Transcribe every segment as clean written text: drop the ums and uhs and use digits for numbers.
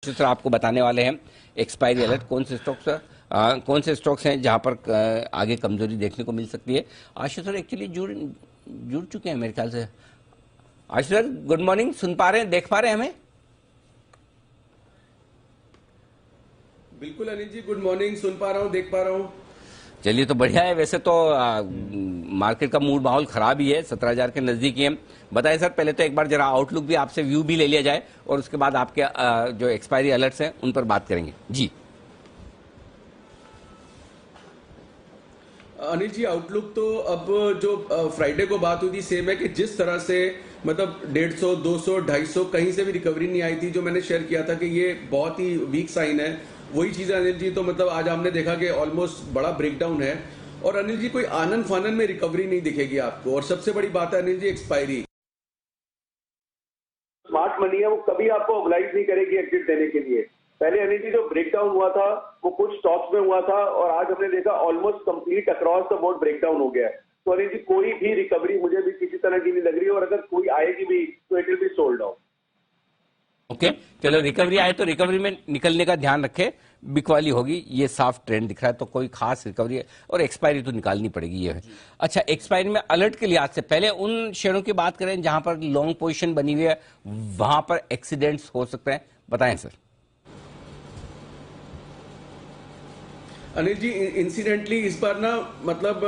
Sir आपको बताने वाले हैं एक्सपायरी अलर्ट कौन से स्टॉक्स हैं जहां पर आगे कमजोरी देखने को मिल सकती है। आशीष सर एक्चुअली जुड़ चुके हैं मेरे ख्याल से। आशीष सर गुड मॉर्निंग, सुन पा रहे हैं, देख पा रहे हैं हमें? बिल्कुल अनिल जी, गुड मॉर्निंग, सुन पा रहा हूँ, देख पा रहा हूँ। चलिए तो बढ़िया है। वैसे तो मार्केट का मूड माहौल खराब ही है, 17,000 के नजदीक ही है। बताएं सर, पहले तो एक बार जरा आउटलुक भी आपसे व्यू भी ले लिया जाए और उसके बाद आपके जो एक्सपायरी अलर्ट्स हैं उन पर बात करेंगे जी। अनिल जी आउटलुक तो अब जो फ्राइडे को बात हुई थी सेम है कि जिस तरह से मतलब 150, 200, 250 कहीं से भी रिकवरी नहीं आई थी, जो मैंने शेयर किया था कि ये बहुत ही वीक साइन है, वही चीज है अनिल जी। तो मतलब आज हमने देखा कि ऑलमोस्ट बड़ा ब्रेकडाउन है और अनिल जी कोई आनंद फानन में रिकवरी नहीं दिखेगी आपको। और सबसे बड़ी बात है Anil ji expiry. Smart money है वो कभी आपको ऑब्लाइज नहीं करेगी एग्जिट देने के लिए। पहले अनिल जी जो ब्रेकडाउन हुआ था वो कुछ स्टॉक्स में हुआ था और आज हमने देखा almost complete across the board breakdown हो गया है। तो अनिल जी कोई भी रिकवरी मुझे भी किसी तरह की नहीं लग रही है और अगर कोई आएगी भी तो it will be sold out. Okay चलो, रिकवरी आए तो रिकवरी में निकलने का ध्यान रखें, बिकवाली होगी, ये साफ ट्रेंड दिख रहा है। तो कोई खास रिकवरी है और एक्सपायरी तो निकालनी पड़ेगी ये है। अच्छा, एक्सपायरी में अलर्ट के लिहाज से पहले उन शेयरों की बात करें जहां पर लॉन्ग पोजीशन बनी हुई है, वहां पर एक्सीडेंट्स हो सकते हैं, बताएं सर। अनिल जी इंसिडेंटली इस बार ना मतलब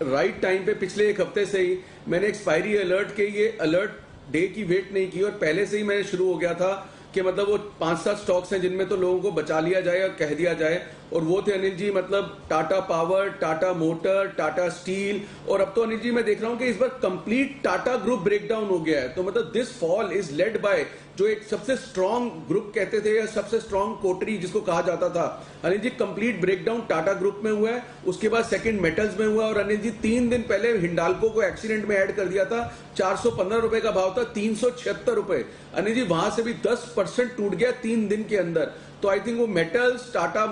राइट टाइम पे पिछले एक हफ्ते से ही मैंने एक्सपायरी अलर्ट के ये अलर्ट डे की वेट नहीं की और पहले से ही मैंने शुरू हो गया था कि मतलब वो 5-7 स्टॉक्स हैं जिनमें तो लोगों को बचा लिया जाए और कह दिया जाए। और वो थे अनिल जी मतलब Tata power, Tata motor, Tata steel. और अब तो अनिल जी मैं देख रहा हूं कि इस बार कंप्लीट टाटा ग्रुप ब्रेकडाउन हो गया है। तो मतलब this fall is led by जो एक सबसे स्ट्रॉन्ग ग्रुप कहते थे या सबसे स्ट्रॉन्ग कोटरी जिसको कहा जाता था, Anil ji complete breakdown Tata group में हुआ है। उसके बाद सेकंड मेटल्स में हुआ और अनिल जी 3 दिन पहले हिंडाल्को को एक्सीडेंट में ऐड कर दिया था। 415 रुपए का भाव था, 376 रुपए। अनिल जी वहां से भी 10% टूट गया 3 दिन के अंदर। तो आई थिंक वो मेटल्स, टाटा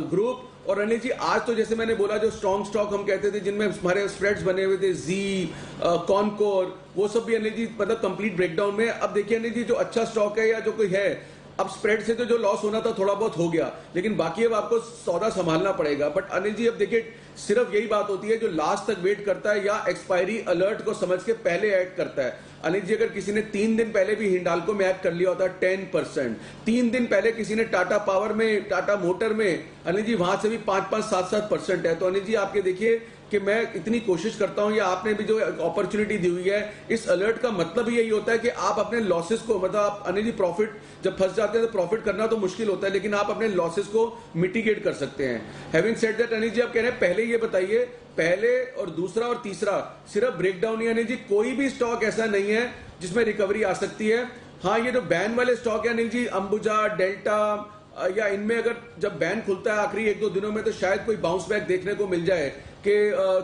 ग्रुप और अनिल जी आज तो जैसे मैंने बोला जो स्ट्रॉन्ग स्टॉक हम कहते थे जिनमें हमारे स्प्रेड्स बने हुए थे, जी, कॉनकोर, वो सब भी अनिल जी मतलब कंप्लीट ब्रेकडाउन में। अब देखिए अनिल जी जो अच्छा स्टॉक है या जो कोई है, अब स्प्रेड से तो जो लॉस होना था थोड़ा बहुत हो गया, लेकिन बाकी अब आपको सौदा संभालना पड़ेगा। बट अनिल जी अब देखिए सिर्फ यही बात होती है जो लास्ट तक वेट करता है या एक्सपायरी अलर्ट को समझ के पहले ऐड करता है। अनिल जी अगर किसी ने 3 दिन पहले भी हिंडाल्को में ऐड कर लिया होता 10%, 3 दिन पहले किसी ने टाटा पावर में, टाटा मोटर में, अनिल जी वहां से भी 5-5, 7-7% है। तो अनिल जी आपके देखिए कि मैं इतनी कोशिश करता हूं या आपने भी जो अपॉर्चुनिटी दी हुई है, इस अलर्ट का मतलब ही यही होता है कि आप अपने लॉसेस को मतलब आप अनिल जी प्रॉफिट जब फंस जाते हैं तो प्रॉफिट करना तो मुश्किल होता है, लेकिन आप अपने लॉसेस को मिटिगेट कर सकते हैं। Having said that Anil ji आप कह रहे हैं पहले ये बताइए, पहले और दूसरा और तीसरा सिर्फ ब्रेकडाउन ही अनिल जी, कोई भी स्टॉक ऐसा नहीं है जिसमें रिकवरी आ सकती है। हाँ ये जो बैन वाले स्टॉक है अनिल जी, अंबुजा, डेल्टा या इनमें अगर जब बैन खुलता है आखिरी 1-2 दिनों में तो शायद कोई बाउंस बैक देखने को मिल जाए कि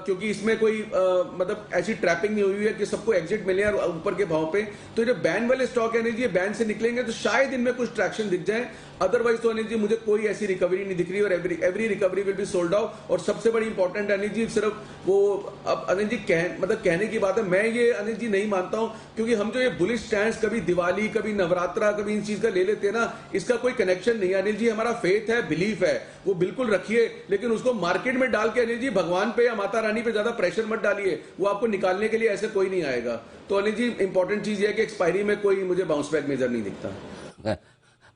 क्योंकि इसमें कोई मतलब ऐसी ट्रैपिंग नहीं हुई है कि सबको एग्जिट मिले और ऊपर के भाव पे। तो जो बैन वाले स्टॉक है अनिल जी बैन से निकलेंगे तो शायद इनमें कुछ ट्रैक्शन दिख जाए, अदरवाइज तो अनिल जी मुझे कोई ऐसी रिकवरी नहीं दिख रही और every recovery will be sold out. और सबसे बड़ी इंपॉर्टेंट अनिल जी सिर्फ वो अब अनिल जी मतलब कहने की बात है, मैं ये अनिल जी नहीं मानता हूं क्योंकि हम जो ये बुलिश स्टैंड्स कभी दिवाली, कभी नवरात्रा, कभी इन चीज का ले लेते हैं ना, इसका कोई कनेक्शन नहीं है अनिल जी। हमारा फेथ है, बिलीफ है, वो बिल्कुल रखिए, लेकिन उसको मार्केट में डाल के अनिल जी भगवान पे या माता रानी पे ज्यादा प्रेशर मत डालिए, वो आपको निकालने के लिए ऐसे कोई नहीं आएगा। तो अनिल जी इंपॉर्टेंट चीज ये है कि एक्सपायरी में कोई मुझे बाउंस बैक मेजर नहीं दिखता।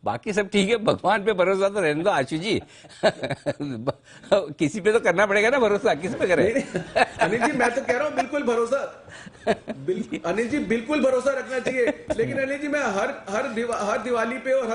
बाकी सब ठीक है, भगवान पे भरोसा तो रहने दो आशु जी। किसी पे तो करना पड़ेगा ना भरोसा, किस पे करें? अनिल जी मैं तो कह रहा हूँ बिल्कुल भरोसा, अनिल जी बिल्कुल भरोसा रखना चाहिए। लेकिन अनिल जी मैं हर दिवाली पे और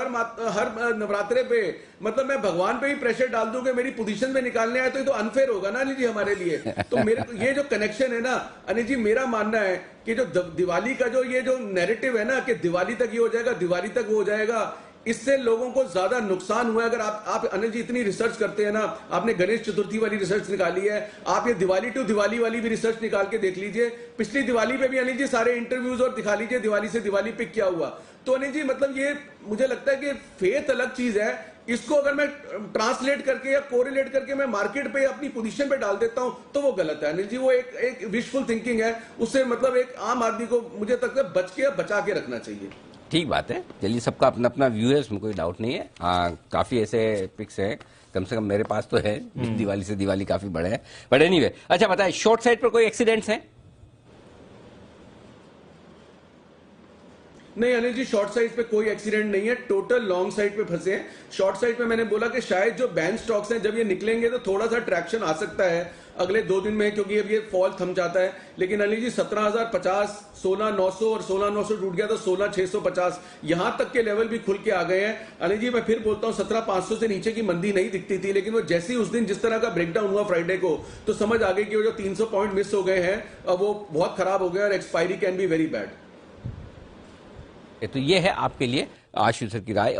हर नवरात्रे पे मतलब मैं भगवान पे ही प्रेशर डाल दूं कि मेरी पोजीशन में निकालने आए तो ये तो अनफेयर होगा ना अनिल जी हमारे लिए। तो मेरे ये जो कनेक्शन है ना अनिल जी, मेरा मानना है कि जो दिवाली का जो ये जो नैरेटिव है ना कि दिवाली तक ये हो जाएगा, दिवाली तक वो हो जाएगा, इससे लोगों को ज्यादा नुकसान हुआ है। अगर आप अनिल जी इतनी रिसर्च करते हैं ना, आपने गणेश चतुर्थी वाली रिसर्च निकाली है, आप ये दिवाली टू दिवाली वाली भी रिसर्च निकाल के देख लीजिए। पिछली दिवाली पे भी अनिल जी सारे इंटरव्यूज और दिखा लीजिए दिवाली से दिवाली पे क्या हुआ। तो अनिल जी मतलब ये मुझे लगता है कि फेथ अलग चीज है, इसको अगर मैं ट्रांसलेट करके या कोरिलेट करके मैं मार्केट पे अपनी पोजीशन पे डाल देता हूं तो वो गलत है अनिल जी। वो एक विशफुल थिंकिंग है, उससे मतलब एक आम आदमी को मुझे तक बच के बचा के रखना चाहिए। ठीक बात है, चलिए सबका अपना अपना व्यू है, उसमें कोई डाउट नहीं है। काफी ऐसे पिक्स हैं, कम से कम मेरे पास तो है, दिवाली से दिवाली काफी बड़े हैं, बट एनीवे। अच्छा बताए, शॉर्ट साइड पर कोई एक्सीडेंट्स हैं? नहीं अनिल जी, शॉर्ट साइड पे कोई एक्सीडेंट नहीं है, टोटल लॉन्ग साइड पे फंसे हैं। शॉर्ट साइड पे मैंने बोला कि शायद जो बैन स्टॉक्स हैं जब ये निकलेंगे तो थोड़ा सा ट्रैक्शन आ सकता है अगले 2 दिन में, क्योंकि अब ये फॉल थम जाता है। लेकिन अनिल जी 17,050, 16,900 और 16,900 टूट गया तो 16,650 यहां तक के लेवल भी खुल के आ गए हैं। अनिल जी मैं फिर बोलता हूं 17,500 से नीचे की मंदी नहीं दिखती थी, लेकिन वो जैसे ही उस दिन जिस तरह का ब्रेकडाउन हुआ फ्राइडे को, तो समझ आ गई कि वो जो 300 पॉइंट मिस हो गए हैं अब वो बहुत खराब हो गए और expiry can be very bad. तो ये है आपके लिए आशीष सर की राय। और